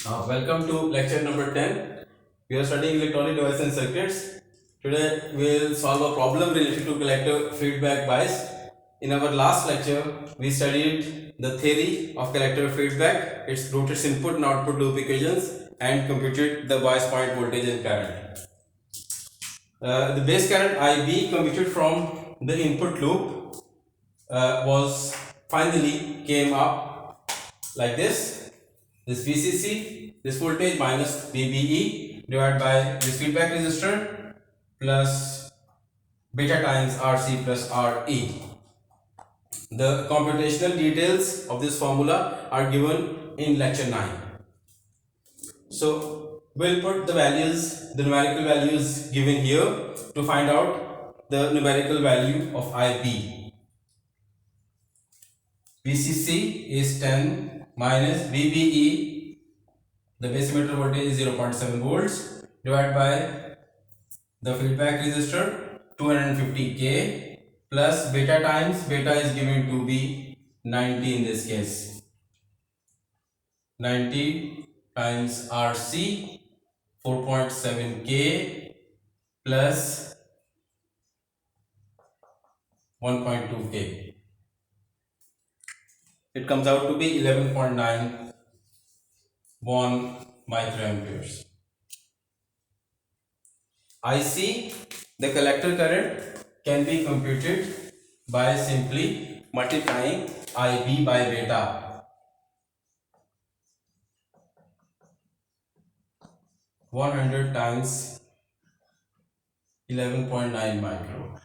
Welcome to lecture number 10. We are studying electronic devices and circuits. Today we will solve a problem related to collector feedback bias. In our last lecture, we studied the theory of collector feedback, its wrote its input and output loop equations, and computed the bias point voltage and current. The base current IB computed from the input loop was finally came up like this VCC, this voltage minus VBE divided by this feedback resistor plus beta times RC plus RE. The computational details of this formula are given in lecture 9. So we'll put the values, the numerical values given here to find out the numerical value of IB. VCC is 10 minus VBE, the base emitter voltage is 0.7 volts, divided by the feedback resistor 250k plus beta times beta is given to be 90 in this case. 90 times RC 4.7k plus 1.2k. It comes out to be 11.91 microamperes. IC, the collector current, can be computed by simply multiplying IB by beta. 100 times 11.9 micro.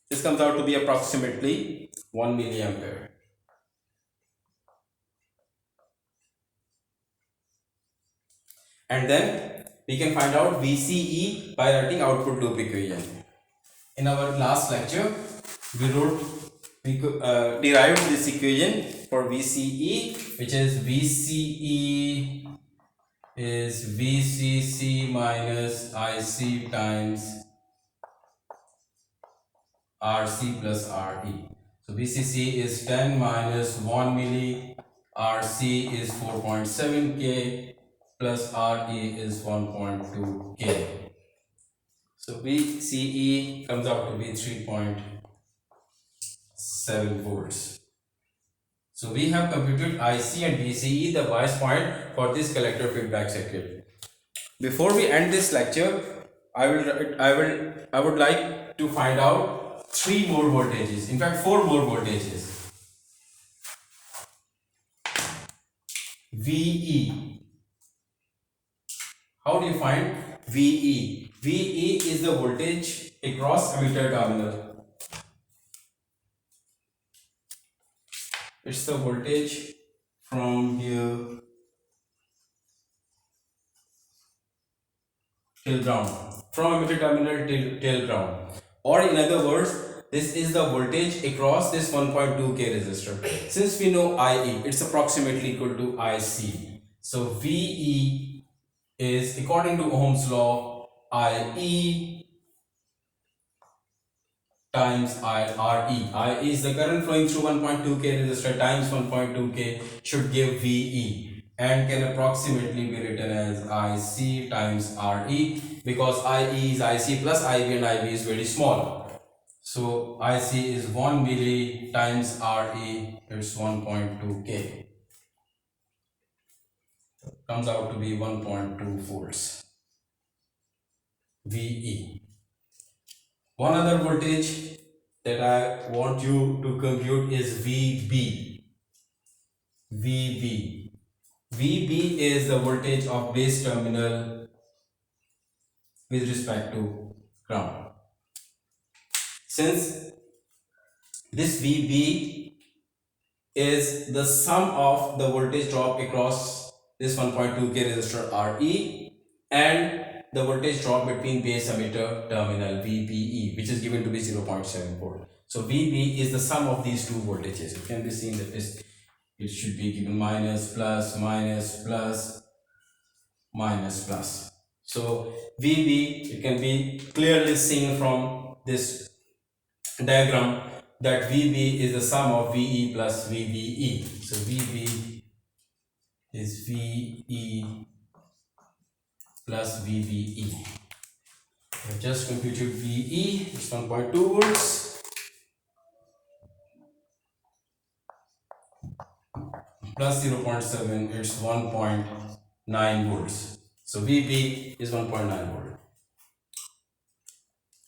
This comes out to be approximately 1 milliampere. And then we can find out VCE by writing output loop equation. In our last lecture, we derived this equation for VCE, which is VCE is VCC minus IC times RC plus RE. So VCC is 10 minus 1 milli, RC is 4.7k plus RE is 1.2k. So VCE comes out to be 3.7 volts. So we have computed IC and VCE, the bias point for this collector feedback circuit. Before we end this lecture, I would like to find out 3 more voltages. In fact, 4 more voltages. VE. How do you find VE? VE is the voltage across emitter terminal. It's the voltage from here till ground, from emitter terminal till ground, or in other words, this is the voltage across this 1.2k resistor. Since we know IE, it's approximately equal to IC. So VE is, according to Ohm's law, IE times RE. IE is the current flowing through 1.2k resistor times 1.2k should give VE, and can approximately be written as IC times RE, because IE is IC plus IB and IB is very small. So IC is 1 milli times RE, it's 1.2k. Comes out to be 1.2 volts. VE. One other voltage that I want you to compute is VB. VB. VB is the voltage of base terminal with respect to ground. Since this VB is the sum of the voltage drop across this 1.2k resistor RE and the voltage drop between base emitter terminal VBE, which is given to be 0.7 volt. So VB is the sum of these two voltages. It can be seen that it should be given minus, plus, minus, plus, minus, plus. So VB, it can be clearly seen from this diagram that VB is the sum of VE plus VBE. So VB is VE plus VBE. I have just computed VE, it's 1.2 volts, plus 0.7, it's 1.9 volts. So VB is 1.9 volt.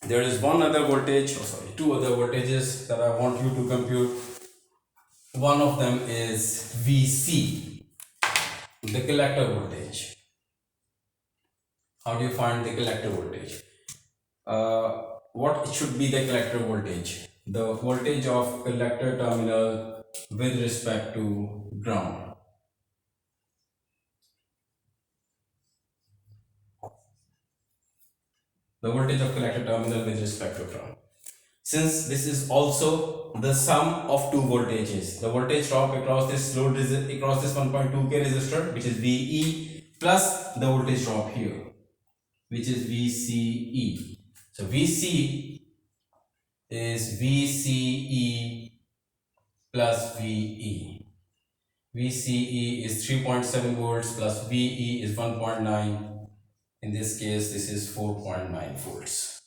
There is one other voltage, two other voltages that I want you to compute. One of them is VC, the collector voltage. How do you find the collector voltage? What should be the collector voltage? The voltage of collector terminal with respect to ground. The voltage of collector terminal with respect to ground. Since this is also the sum of two voltages, the voltage drop across this load across this 1.2k resistor, which is VE, plus the voltage drop here, which is VCE. So VC is VCE plus VE. VCE is 3.7 volts plus VE is 1.9. In this case, this is 4.9 volts.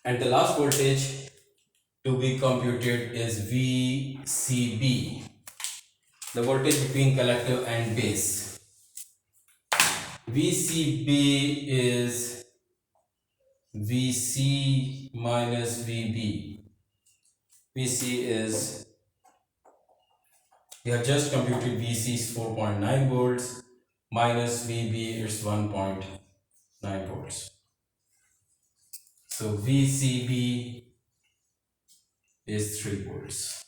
And the last voltage to be computed is VCB, the voltage between collector and base. VCB is VC minus VB. VC is, we have just computed VC is 4.9 volts minus VB is 1.9 volts. So VCB is 3 volts.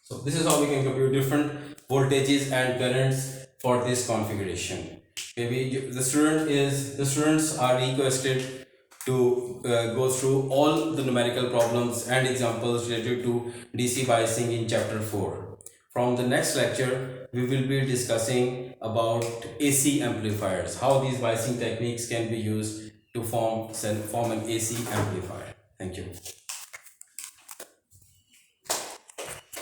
So this is how we can compute different voltages and currents for this configuration. Maybe the students are requested to go through all the numerical problems and examples related to DC biasing in chapter 4. From the next lecture, we will be discussing about AC amplifiers, how these biasing techniques can be used to form an AC amplifier. Thank you.